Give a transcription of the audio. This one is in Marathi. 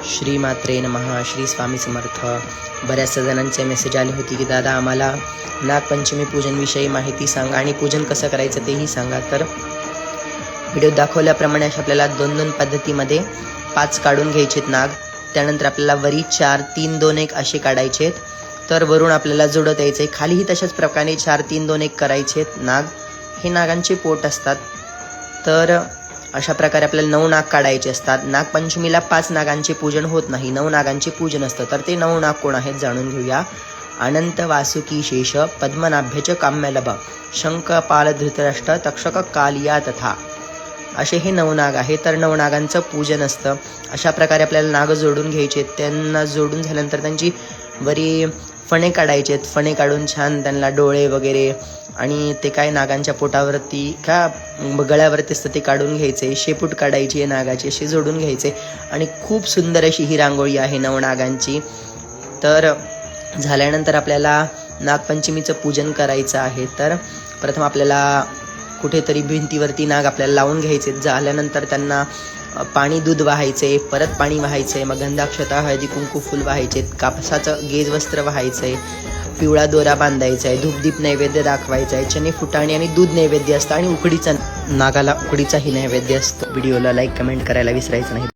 श्री मात्रे नमः. श्री स्वामी समर्थ. बऱ्याच जणांचे मेसेज आले होते की दादा आम्हाला नागपंचमी पूजनविषयी माहिती सांगा आणि पूजन कसं करायचं तेही सांगा. तर व्हिडिओ दाखवल्याप्रमाणे अशा आपल्याला 2-2 पद्धतीमध्ये 5 काढून घ्यायचेत नाग. त्यानंतर आपल्याला वरी 4 3 2 1 असे काढायचेत. तर वरून आपल्याला जोडत यायचे. खालीही तशाच प्रकारे 4 3 2 1 करायचेत नाग. हे नागांचे पोट असतात. तर अशा प्रकारे आपल्याला 9 नाग काढायचे असतात. नागपंचमीला 5 नागांचे पूजन होत नाही, 9 नागांचे पूजन असतं. तर ते 9 नाग कोण आहेत जाणून घेऊया. अनंत वासुकी शेष पद्मनाभ्यच काम्यलभ शंखपाल धृतराष्ट्र तक्षक कालिया तथा असे हे 9 नाग आहे. तर 9 नागांचं पूजन असतं. अशा प्रकारे आपल्याला नाग जोडून घ्यायचे. त्यांना जोडून झाल्यानंतर त्यांची वरी फणे काढायचे. फणे काढून छान त्यांना डोळे वगैरे आणि ते काय नागांच्या पोटावरती का गळ्यावरती असतं ते काढून घ्यायचे. शेपूट काढायची नागाची अशी जोडून घ्यायचे आणि खूप सुंदर अशी ही रांगोळी आहे 9 नागांची. तर झाल्यानंतर आपल्याला नागपंचमीचं पूजन करायचं आहे. तर प्रथम आपल्याला कुठेतरी भिंतीवरती नाग आपल्याला लावून घ्यायचे. झाल्यानंतर त्यांना पाणी दूध वाहायचे, परत पाणी वाहायचे, मग गंधाक्षता हळदी कुंकू फुल वाहायचे, कापसाचं गेज वस्त्र वाहायचंय, पिवळा दोरा बांधायचा आहे, धूपदीप नैवेद्य दाखवायचा आहे, चणे फुटाणे आणि दूध नैवेद्य असतं आणि उकडीचा नागाला उकडीचाही नैवेद्य असतो. व्हिडिओला लाईक कमेंट करायला विसरायचं नाही.